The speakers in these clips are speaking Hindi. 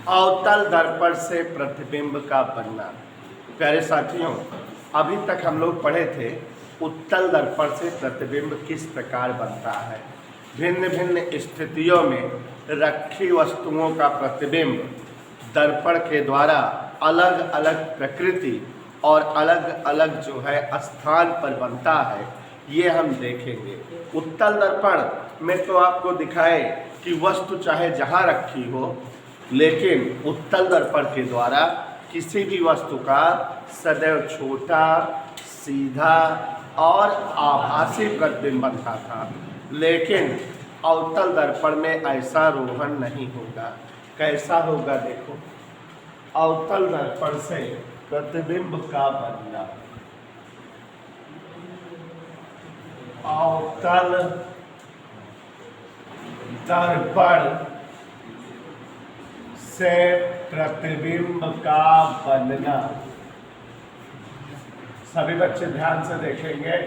अवतल दर्पण से प्रतिबिंब का बनना। प्यारे साथियों, अभी तक हम लोग पढ़े थे उत्तल दर्पण से प्रतिबिंब किस प्रकार बनता है। भिन्न भिन्न स्थितियों में रखी वस्तुओं का प्रतिबिंब दर्पण के द्वारा अलग अलग प्रकृति और अलग अलग जो है स्थान पर बनता है, ये हम देखेंगे। उत्तल दर्पण में तो आपको दिखाए कि वस्तु चाहे जहाँ रखी हो, लेकिन उत्तल दर्पण के द्वारा किसी भी वस्तु का सदैव छोटा, सीधा और आभासी प्रतिबिंब बनता था। लेकिन अवतल दर्पण में ऐसा रोहन नहीं होगा। कैसा होगा देखो, अवतल दर्पण से प्रतिबिंब का बनना। अवतल दर्पण से प्रतिबिंब का बनना। सभी बच्चे ध्यान से देखेंगे,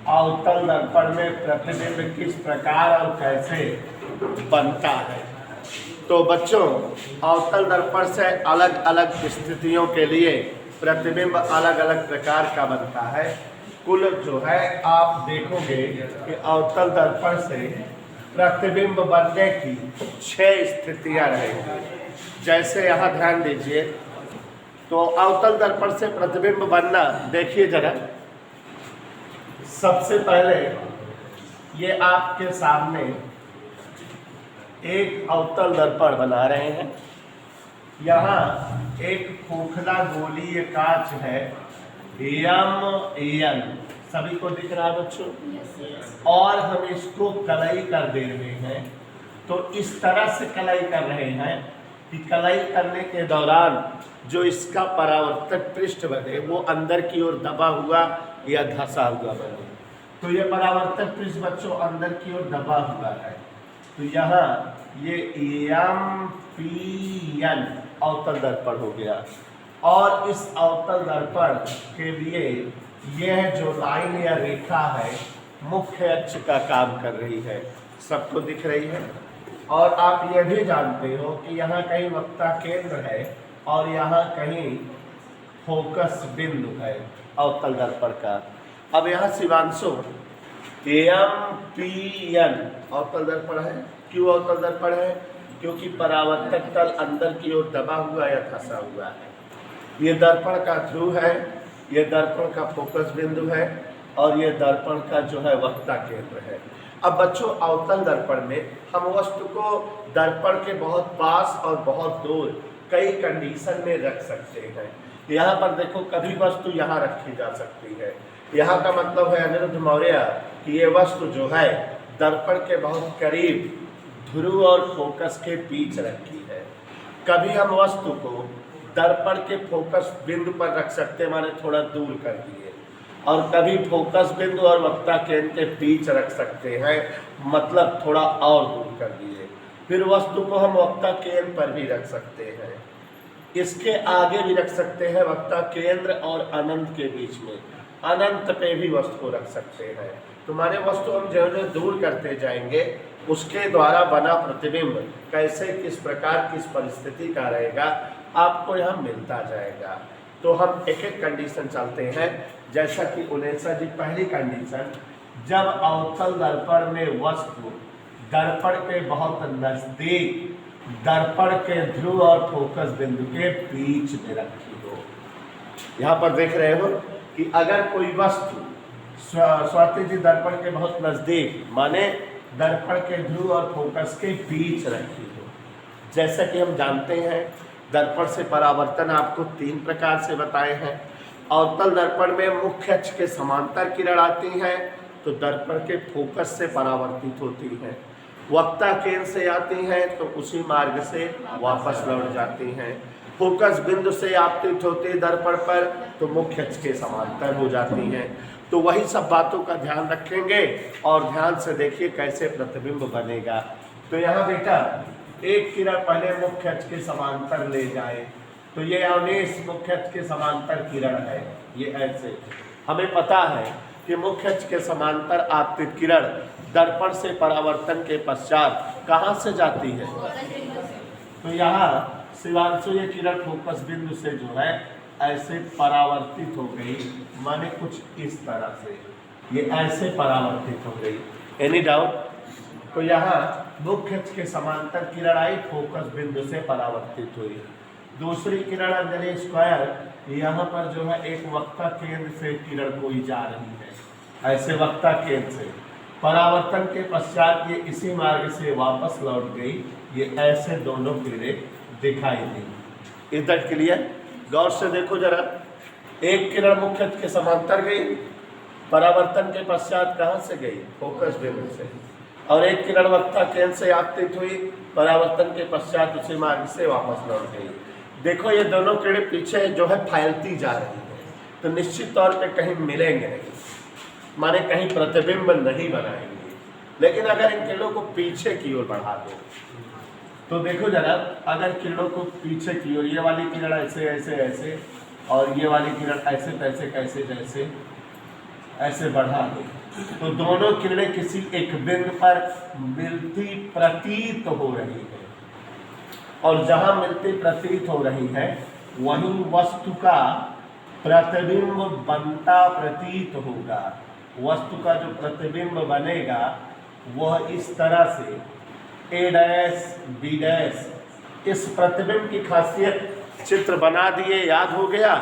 अवतल दर्पण में प्रतिबिंब किस प्रकार और कैसे बनता है। तो बच्चों, अवतल दर्पण से अलग अलग स्थितियों के लिए प्रतिबिंब अलग अलग प्रकार का बनता है। कुल जो है आप देखोगे कि अवतल दर्पण से प्रतिबिंब बनने की 6 स्थितियां रहेंगी। जैसे यहाँ ध्यान दीजिए, तो अवतल दर्पण से प्रतिबिंब बनना देखिए जरा। सबसे पहले ये आपके सामने एक अवतल दर्पण बना रहे हैं। यहाँ एक खोखला गोलीय कांच है, एन, सभी को दिख रहा है बच्चों, और हम इसको कलई कर दे रहे हैं। तो इस तरह से कलई कर रहे हैं कि कलई करने के दौरान जो इसका परावर्तक पृष्ठ बने वो अंदर की ओर दबा हुआ या धंसा हुआ बने। तो ये परावर्तक पृष्ठ बच्चों अंदर की ओर दबा हुआ है। तो यहाँ ये एन अवतल दर्पण हो गया। और इस अवतल दर्पण के लिए यह जो लाइन या रेखा है मुख्य अक्ष का काम कर रही है। सबको दिख रही है। और आप यह भी जानते हो कि यहाँ कहीं वक्ता केंद्र है और यहाँ कहीं फोकस बिंदु है अवतल दर्पण का। अब यहाँ शिवांशु एन अवतल दर्पण है। क्यों अवतल दर्पण है? क्योंकि परावर्तक तल अंदर की ओर दबा हुआ या धंसा हुआ है। ये दर्पण का ध्रुव है, ये दर्पण का फोकस बिंदु है और ये दर्पण का जो है वक्ता केंद्र है। अब बच्चों, अवतल दर्पण में हम वस्तु को दर्पण के बहुत पास और बहुत दूर कई कंडीशन में रख सकते हैं। यहाँ पर देखो, कभी वस्तु यहाँ रखी जा सकती है। यहाँ का मतलब है अनिरुद्ध मौर्य कि ये वस्तु जो है दर्पण के बहुत करीब ध्रुव और फोकस के बीच रखी है। कभी हम वस्तु को दर्पण के फोकस बिंदु पर रख सकते हैं, माने थोड़ा दूर कर दिए, और कभी फोकस बिंदु और वक्ता केंद्र के बीच रख सकते हैं, मतलब थोड़ा और दूर कर दिए। फिर वस्तु को हम वक्ता केंद्र पर भी रख सकते हैं, इसके आगे भी रख सकते हैं, वक्ता केंद्र और अनंत के बीच में, अनंत पे भी वस्तु को रख सकते हैं। तो माने वस्तु हम जो जो दूर करते जाएंगे उसके द्वारा बना प्रतिबिंब कैसे, किस प्रकार, किस परिस्थिति का रहेगा, आपको यहाँ मिलता जाएगा। तो हम एक एक कंडीशन चलते हैं। जैसा कि उनेसा जी, पहली कंडीशन, जब अवतल दर्पण में वस्तु दर्पण के बहुत नजदीक दर्पण के ध्रुव और फोकस बिंदु के बीच में रखी हो। यहाँ पर देख रहे हो कि अगर कोई वस्तु स्वाति जी दर्पण के बहुत नजदीक माने दर्पण के ध्रुव और फोकस के बीच रखी हो। जैसा कि हम जानते हैं, दर्पण से परावर्तन आपको 3 प्रकार से बताए हैं। अवतल दर्पण में मुख्य अक्ष के समांतर किरण आती है तो दर्पण के फोकस से परावर्तित होती हैं। वक्ता केंद्र से आती हैं तो उसी मार्ग से वापस लौट जाती हैं। फोकस बिंदु से आपतित होती दर्पण पर तो मुख्य अक्ष के समांतर हो जाती हैं। तो वही सब बातों का ध्यान रखेंगे और ध्यान से देखिए कैसे प्रतिबिंब बनेगा। तो यहाँ बेटा, एक किरण पहले मुख्य अक्ष के समांतर ले जाए, तो ये 19 मुख्य अक्ष के समांतर किरण है। ये ऐसे हमें पता है कि मुख्य अक्ष के समांतर आपतित किरण दर्पण से परावर्तन के पश्चात कहाँ से जाती है? तो यहाँ शिवांशु ये किरण फोकस बिंदु से जो है ऐसे परावर्तित हो गई, माने कुछ इस तरह से ये ऐसे परावर्तित हो गई। Any doubt? तो यहाँ मुख्य अक्ष के समांतर किरण आई, फोकस बिंदु से परावर्तित हुई। दूसरी किरण अंजलि स्क्वायर, यहाँ पर जो है एक वक्ता केंद्र से किरण कोई जा रही है, ऐसे वक्ता केंद्र से परावर्तन के पश्चात ये इसी मार्ग से वापस लौट गई। ये ऐसे दोनों किरणें दिखाई दी। Is that clear? गौर से देखो जरा, एक किरण मुख्य अक्ष के समांतर गई, परावर्तन के पश्चात कहाँ से गई? फोकस बिंदु से। और एक किरण वक्ता केंद्र से आपतित हुई, परावर्तन के पश्चात उसी मार्ग से वापस लौट गई। देखो ये दोनों किरणें पीछे जो है फैलती जा रही है, तो निश्चित तौर पे कहीं मिलेंगे नहीं, माने कहीं प्रतिबिंब नहीं बनाएंगे। लेकिन अगर इन किरणों को पीछे की ओर बढ़ा दो तो देखो जरा, अगर किरणों को पीछे की ओर, ये वाली किरण ऐसे ऐसे ऐसे और ये वाली किरण ऐसे तैसे कैसे जैसे ऐसे बढ़ा दो, तो दोनों किरणें किसी एक बिंदु पर मिलती प्रतीत हो रही है, और जहां मिलती प्रतीत हो रही है वहीं वस्तु का प्रतिबिंब बनता प्रतीत होगा। वस्तु का जो प्रतिबिंब बनेगा वह इस तरह से ए डैश बी डैश, इस प्रतिबिंब की खासियत चित्र बना दिए, याद हो गया?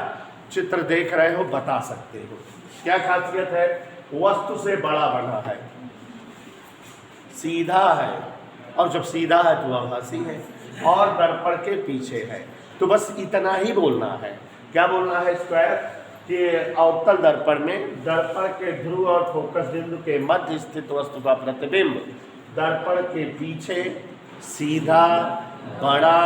चित्र देख रहे हो, बता सकते हो क्या खासियत है? वस्तु से बड़ा बना है, सीधा है, और जब सीधा है तो आभासी है, और दर्पण के पीछे है। तो बस इतना ही बोलना है। क्या बोलना है स्क्वायर? कि अवतल दर्पण में दर्पण के ध्रुव और फोकस बिंदु के मध्य स्थित वस्तु का प्रतिबिंब दर्पण के पीछे सीधा, बड़ा,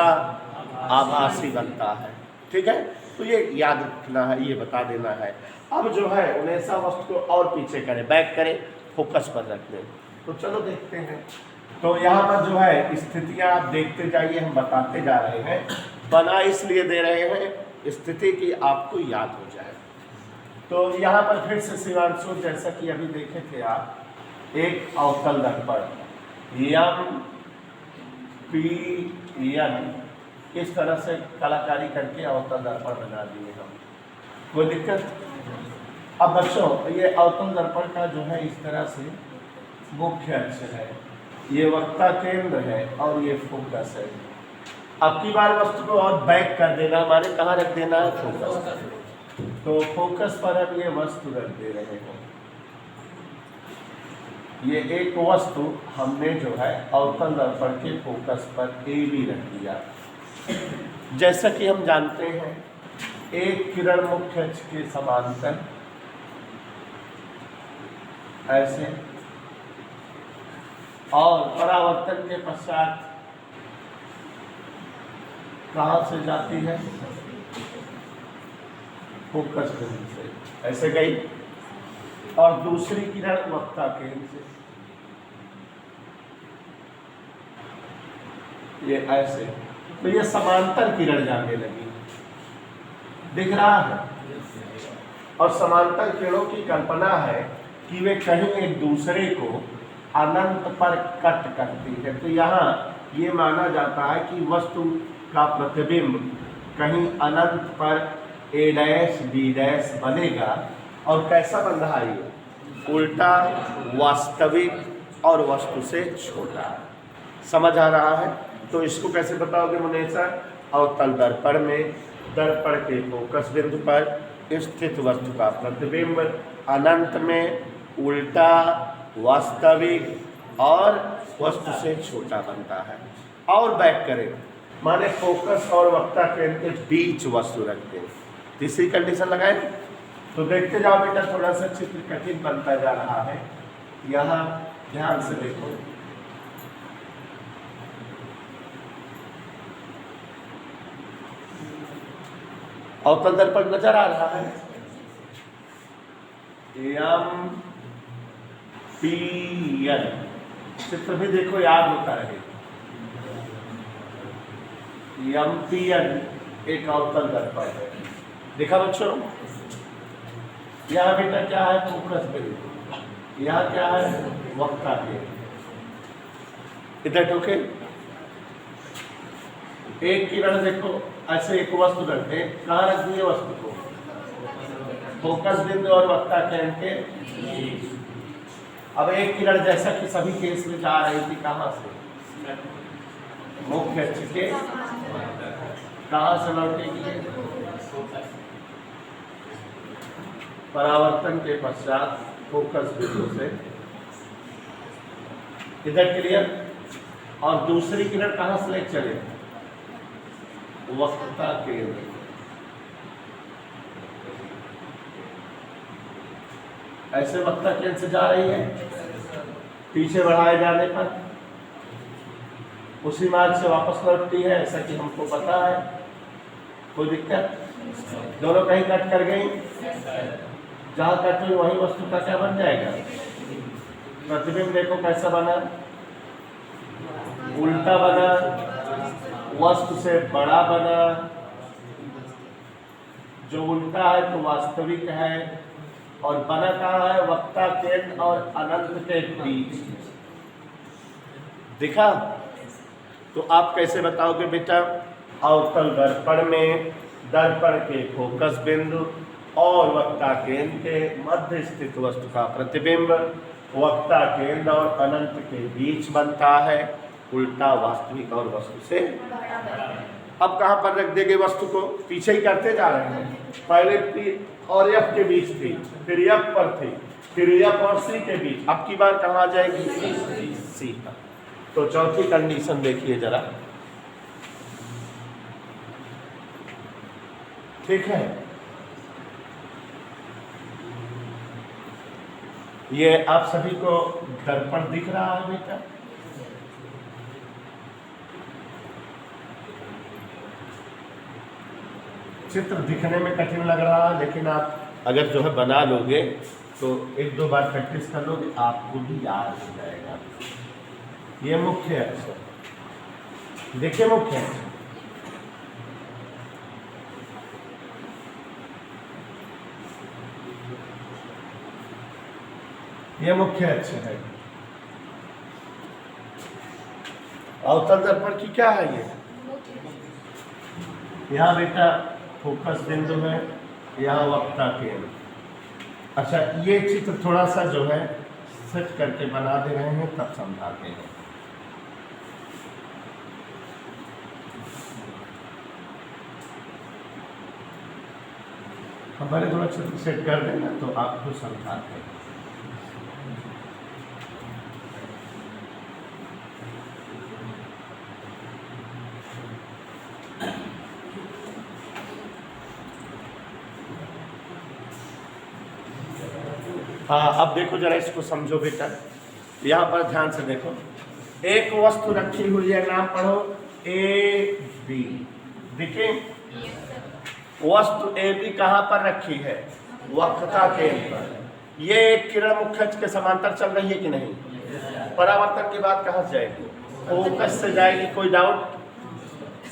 आभासी बनता है। ठीक है, तो ये याद रखना है, ये बता देना है। अब जो है उन्हें वस्तु को और पीछे करें, बैक करें, फोकस पर रख दें। तो चलो देखते हैं। तो यहाँ पर जो है स्थितियाँ आप देखते जाइए, हम बताते जा रहे हैं। बना इसलिए दे रहे हैं स्थिति की आपको याद हो जाए। तो यहाँ पर फिर से शिवांशु, जैसा कि अभी देखे थे आप, एक अवतल दर्पण एम पी एन, इस तरह से कलाकारी करके अवतल दर्पण बना दिए हम। कोई दिक्कत? अब बच्चों, ये अवतल दर्पण का जो है इस तरह से मुख्य अक्ष है, ये वक्ता केंद्र है और ये फोकस है। अब की बार वस्तु को और बैक कर देना, माने कहाँ रख देना है? फोकस पर। तो फोकस पर हम ये वस्तु रख दे रहे हैं। ये एक वस्तु हमने जो है अवतल दर्पण के फोकस पर ए बी रख दिया। जैसा कि हम जानते हैं, एक किरण मुख्य अक्ष के समांतर ऐसे, और परावर्तन के पश्चात कहाँ से जाती है? फोकस बिंदु से ऐसे गई, और दूसरी किरण वक्ता केंद्र से ये ऐसे। तो ये समांतर किरण जाने लगी, दिख रहा है? और समांतर किरणों की कल्पना है कि वे कहीं एक दूसरे को अनंत पर कट करती है। तो यहाँ ये माना जाता है कि वस्तु का प्रतिबिंब कहीं अनंत पर ए डैश बी डैश बनेगा। और कैसा बन रहा है ये? उल्टा, वास्तविक और वस्तु से छोटा। समझ आ रहा है? तो इसको कैसे बताओगे मुनेसा? अवतल दर्पण में दर्पण के फोकस बिंदु पर स्थित वस्तु का प्रतिबिंब अनंत में उल्टा, वास्तविक और वस्तु से छोटा बनता है। और बैक करें, माने फोकस और वक्ता केंद्र के बीच वस्तु रखते हैं। तीसरी कंडीशन लगाएं। तो देखते जाओ बेटा, थोड़ा सा चित्र कठिन बनता जा रहा है। यहाँ ध्यान से देखो, अवतल दर्पण नजर आ रहा है। एम पी एन, चित्र भी देखो, याद होता रहे। एम पी एन एक अवतल दर्पण है। देखा बच्चों? यहाँ बेटा क्या है? फोकस बिंदु। यहाँ क्या है? वक्ता केंद्र। इधर ओके? एक किरण देखो ऐसे एक वस्तु रख दे, कहाँ रख दिए वस्तु को? फोकस बिंदु और वक्ता केंद्र के बीच। अब एक किरण जैसा कि सभी केस में जा रही थी, कहाँ से? मुख्य अक्ष के, कहाँ से लौटेगी? परावर्तन के पश्चात फोकस बिंदु से इधर क्लियर। और दूसरी किरण कहाँ से ले चले? वक्ता केंद्र। ऐसे वक्ता केंद्र से जा रही है, पीछे बढ़ाए जाने पर उसी मार्ग से वापस लौटती है, ऐसा कि हमको पता है। कोई दिक्कत? दोनों कहीं कट कर गई, जहां कट हुई वही वस्तु का क्या बन जाएगा? प्रतिबिंब देखो कैसा बना, उल्टा बना, वस्तु से बड़ा बना। जो उल्टा है तो वास्तविक है, और बना कहाँ है? वक्ता केंद्र और अनंत के बीच। दिखा? तो आप कैसे बताओगे बेटा? अवतल दर्पण में दर्पण के फोकस बिंदु और वक्ता केंद्र के मध्य स्थित वस्तु का प्रतिबिंब वक्ता केंद्र और अनंत के बीच बनता है, उल्टा वास्तविक और वस्तु से। अब कहाँ पर रख देंगे वस्तु को? पीछे ही करते जा रहे हैं। पहले पी और एफ के बीच थी, फिर एफ पर थी, फिर एफ और सी के बीच। अब की बार कहाँ आ जाएगी? सी पर। तो चौथी कंडीशन देखिए जरा, ठीक है? ये आप सभी को दर्पण दिख रहा है बेटा? चित्र दिखने में कठिन लग रहा है, लेकिन आप अगर जो है बना लोगे तो एक दो बार प्रैक्टिस कर लोगे, आपको भी याद हो जाएगा। ये मुख्य अक्ष, देखिए मुख्य अक्ष, ये मुख्य अक्ष है। अवतल दर्पण की क्या है ये? यहाँ बेटा फोकस बिंदु है, यहाँ वक्ता केंद्र। अच्छा, ये चित्र थोड़ा सा जो है सेट करके बना दे रहे हैं, तब समझाते हैं। हमारे थोड़ा चित्र सेट कर देना तो आपको समझाते हैं। हाँ, अब देखो जरा, इसको समझो बेटा। यहाँ पर ध्यान से देखो, एक वस्तु रखी हुई है, नाम पढ़ो ए बी। देखिए वस्तु ए बी कहाँ पर रखी है? वक्रता केंद्र पर। ये एक किरण मुख्य अक्ष के समांतर चल रही है कि नहीं? परावर्तन के बाद कहाँ से जाएगी? फोकस से जाएगी। कोई डाउट?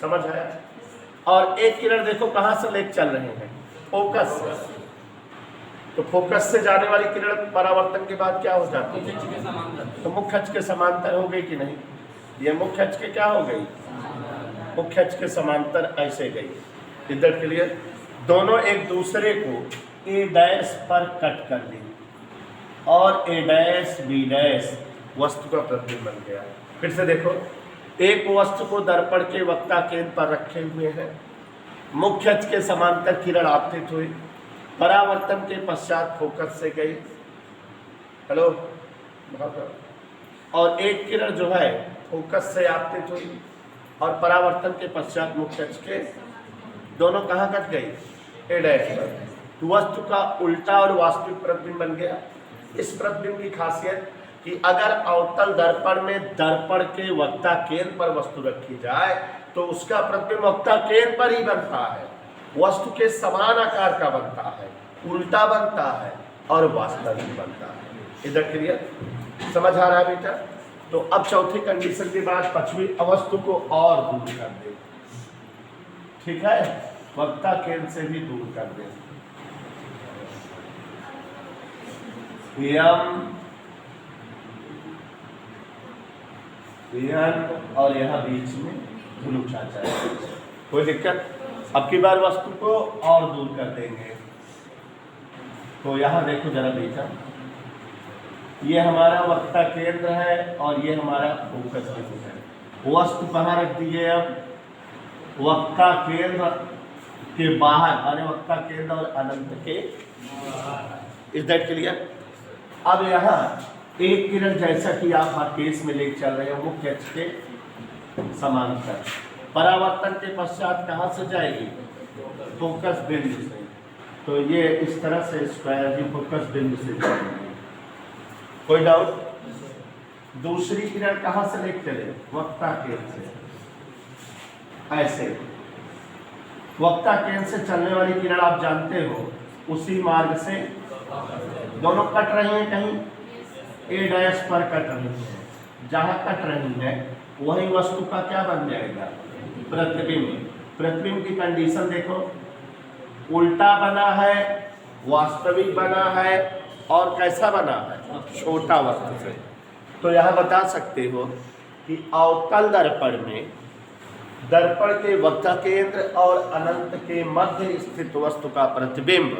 समझ आया? और एक किरण देखो कहाँ से लेकर चल रहे हैं? फोकस से। तो फोकस से जाने वाली किरण परावर्तन के बाद क्या हो जाती है? तो मुख्य अक्ष के समांतर हो गई कि नहीं? ये मुख्य अक्ष के क्या हो गई? मुख्य अक्ष के समांतर ऐसे गई। इधर के लिए दोनों एक दूसरे को ए डैश पर कट कर दी, और ए डैश बी डैश वस्तु का प्रतिबिंब बन गया। फिर से देखो, एक वस्तु को दर्पण के वक्ता केंद्र पर रखे हुए हैं, मुख्य अक्ष के समांतर किरण आपतित हुई, परावर्तन के पश्चात फोकस से गई। हेलो, और एक किरण जो है फोकस से आपतित हुई और परावर्तन के पश्चात मुख्य अक्ष के दोनों कहाँ कट गई? ए डैश पर। वस्तु का उल्टा और वास्तविक प्रतिबिंब बन गया। इस प्रतिबिंब की खासियत कि अगर अवतल दर्पण में दर्पण के वक्ता केंद्र पर वस्तु रखी जाए तो उसका प्रतिबिंब वक्ता केंद्र पर ही बनता है, वस्तु के समान आकार का बनता है, उल्टा बनता है और वास्तविक बनता है। इधर क्लियर? समझ आ रहा है बेटा? तो अब चौथी कंडीशन के बाद पांचवी वस्तु को और दूर कर दे, ठीक है? वक्ता केंद्र से भी दूर कर दे। एन और यहाँ बीच में बिल्कुल ऊंचा जाएगा, कोई दिक्कत। अब की बार वस्तु को और दूर कर देंगे। तो यहाँ देखो जरा बेटा, ये हमारा वक्ता केंद्र है और ये हमारा फोकस बिंदु है। वस्तु कहाँ रख दिए? अब वक्ता केंद्र के बाहर, माने वक्ता केंद्र और अनंत के, इज दैट क्लियर? अब यहाँ एक किरण, जैसा कि आप केस में लेकर चल रहे हो, मुख्य अक्ष के समांतर, परावर्तन के पश्चात कहाँ से जाएगी? फोकस बिंदु से। तो ये इस तरह से स्क्वायर भी फोकस बिंदु से जाएगी। कोई डाउट? दूसरी किरण कहाँ से लेकर चले? वक्ता केंद्र से। ऐसे वक्ता केंद्र से चलने वाली किरण आप जानते हो, उसी मार्ग से दोनों कट रही हैं, कहीं ए डैश पर कट रही है। जहाँ कट रही है वही वस्तु का क्या बन जाएगा? प्रतिबिंब। प्रतिबिंब की कंडीशन देखो, उल्टा बना है, वास्तविक बना है और कैसा बना है? छोटा वस्तु से। तो यहाँ बता सकते हो कि अवतल दर्पण में दर्पण के वक्ता केंद्र और अनंत के मध्य स्थित वस्तु का प्रतिबिंब,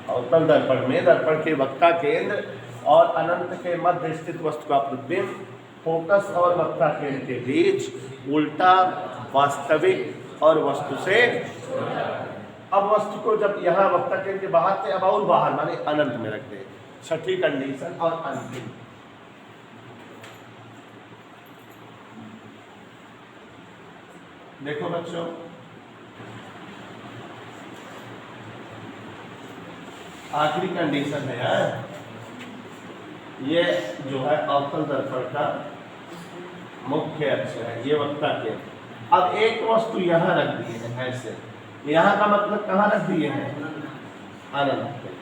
अवतल दर्पण में दर्पण के वक्ता केंद्र और अनंत के मध्य स्थित वस्तु का प्रतिबिंब फोकस और वक्ता केंद्र के बीच उल्टा, वास्तविक और वस्तु से। अब वस्तु को जब यहाँ वक्ता केंद्र के बाहर थे, अब और बाहर माने अनंत में रख दे। छठी कंडीशन और अंतिम, देखो बच्चों, आखिरी कंडीशन है यार, ये जो है अवतल दर्पण का मुख्य अक्ष है, ये वक्ता केंद्र। अब एक वस्तु यहाँ रख दिए है ऐसे, यहाँ का मतलब कहाँ रख दिए हैं? अनंत पे।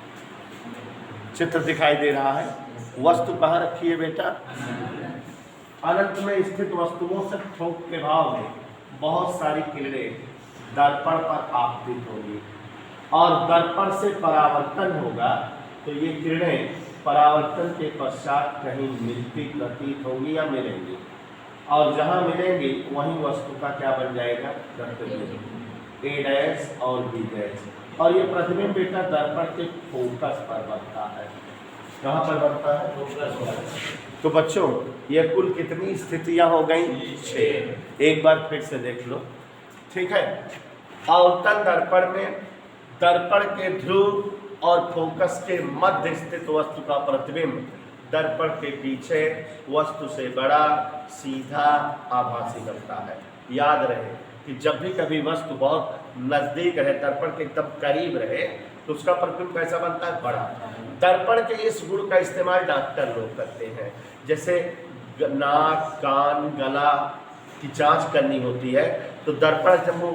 चित्र दिखाई दे रहा है, वस्तु कहाँ रखी है बेटा? अनंत में स्थित वस्तुओं से थोक के भाव में बहुत सारी किरणें दर्पण पर आपतित होगी और दर्पण से परावर्तन होगा, तो ये किरणें परावर्तन के पश्चात कहीं मिलती प्रतीत होंगी या मिलेंगी, और जहाँ मिलेंगी वहीं वस्तु का क्या बन जाएगा? प्रतिबिंब, ए डैश और बी डैश। और ये प्रतिबिंब बेटा दर्पण के फोकस पर बनता है। कहाँ पर बनता है? फोकस पर। तो बच्चों ये कुल कितनी स्थितियां हो गई? 6। एक बार फिर से देख लो, ठीक है। अवतल दर्पण में दर्पण के ध्रुव और फोकस के मध्य स्थित वस्तु का प्रतिबिंब दर्पण के पीछे वस्तु से बड़ा, सीधा, आभासी बनता है। याद रहे कि जब भी कभी वस्तु बहुत नजदीक रहे, दर्पण के एकदम करीब रहे, तो उसका प्रतिबिंब कैसा बनता है? बड़ा। दर्पण के इस गुण का इस्तेमाल डॉक्टर लोग करते हैं, जैसे नाक, कान, गला की जांच करनी होती है, तो दर्पण जब वो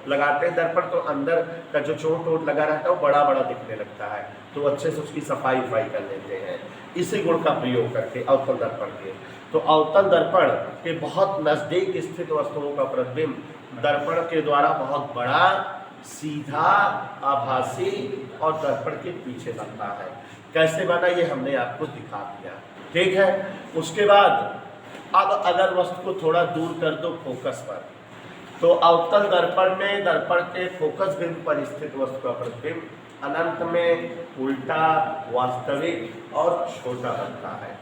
लगाते हैं दर्पण, तो अंदर का जो चोट वोट लगा रहता है वो बड़ा बड़ा दिखने लगता है, तो अच्छे से उसकी सफाई कर लेते हैं इसी गुण का प्रयोग करके अवतल दर्पण के। तो अवतल दर्पण के बहुत नजदीक स्थित वस्तुओं का प्रतिबिंब दर्पण के द्वारा बहुत बड़ा, सीधा, आभासी और दर्पण के पीछे बनता है। कैसे बना ये हमने आपको दिखा दिया, ठीक है। उसके बाद अब अगर वस्तु को थोड़ा दूर कर दो फोकस पर, तो अवतल दर्पण में दर्पण के फोकस बिंदु पर स्थित वस्तु का प्रतिबिंब अनंत में उल्टा, वास्तविक और छोटा बनता है।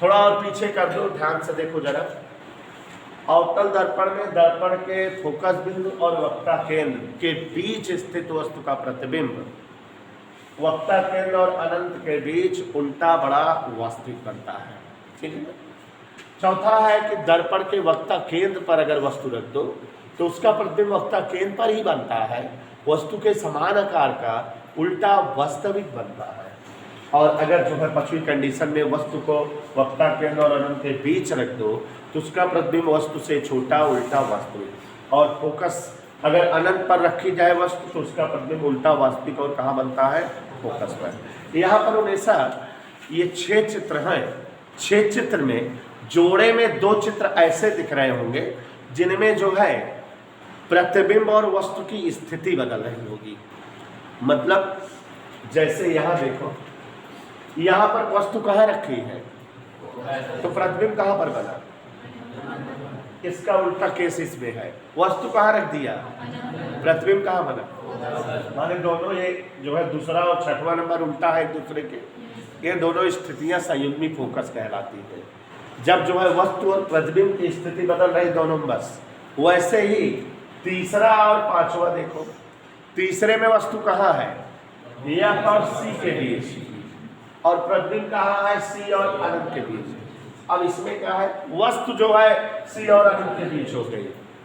थोड़ा और पीछे कर दो, ध्यान से देखो जरा। अवतल दर्पण में दर्पण के फोकस बिंदु और वक्ता केंद्र के बीच स्थित वस्तु का प्रतिबिंब वक्ता केंद्र और अनंत के बीच उल्टा, बड़ा, वास्तविक बनता है, ठीक है। चौथा है कि दर्पण के वक्ता केंद्र पर अगर वस्तु रख दो तो उसका प्रतिबिंब वक्ता केंद्र पर ही बनता है, वस्तु के समान आकार का उल्टा, वास्तविक बनता है। और अगर जो है पांचवी कंडीशन में वस्तु को वक्ता केंद्र और अनंत के बीच रख दो तो उसका प्रतिबिंब वस्तु से छोटा, उल्टा, वास्तविक। और फोकस अगर अनंत पर रखी जाए वस्तु तो उसका प्रतिबिंब उल्टा, वास्तविक और कहाँ बनता है? फोकस पर। यहाँ पर हमेशा ये 6 चित्र हैं। 6 चित्र में जोड़े में 2 चित्र ऐसे दिख रहे होंगे जिनमें जो है प्रतिबिंब और वस्तु की स्थिति बदल रही होगी। मतलब जैसे यहाँ देखो, यहाँ पर वस्तु कहाँ रखी है तो प्रतिबिंब कहाँ पर बना? इसका उल्टा केस इसमें है। वस्तु कहाँ रख दिया, प्रतिबिंब कहाँ बना, माने दोनों ये जो है दूसरा और छठवां नंबर उल्टा है एक दूसरे के, ये दोनों स्थितियां संयुग्मी फोकस कहलाती है। जब जो है वस्तु और प्रतिबिंब की स्थिति बदल रही दोनों में, बस वैसे ही तीसरा और पांचवा देखो, तीसरे में वस्तु कहाँ है, F और C के बीच, और प्रतिबिंब कहाँ है, C और अनंत के बीच। अब इसमें क्या है, वस्तु जो है C और अनंत के बीच हो गई,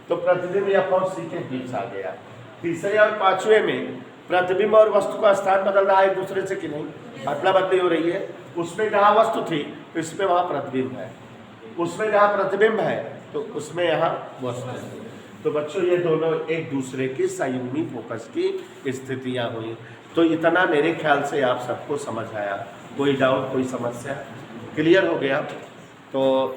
तो प्रतिबिंब F और C के बीच आ गया। तीसरे और पांचवे में प्रतिबिंब और वस्तु का स्थान बदल रहा है एक दूसरे से कि नहीं, अदला बदली हो रही है। उसमें जहाँ वस्तु थी तो इसमें वहाँ प्रतिबिंब है, उसमें जहाँ प्रतिबिंब है तो उसमें यहाँ वस्तु है। तो बच्चों ये दोनों एक दूसरे की संयुग्मी फोकस की स्थितियाँ हुई। तो इतना मेरे ख्याल से आप सबको समझ आया, कोई डाउट कोई समस्या, क्लियर हो गया। तो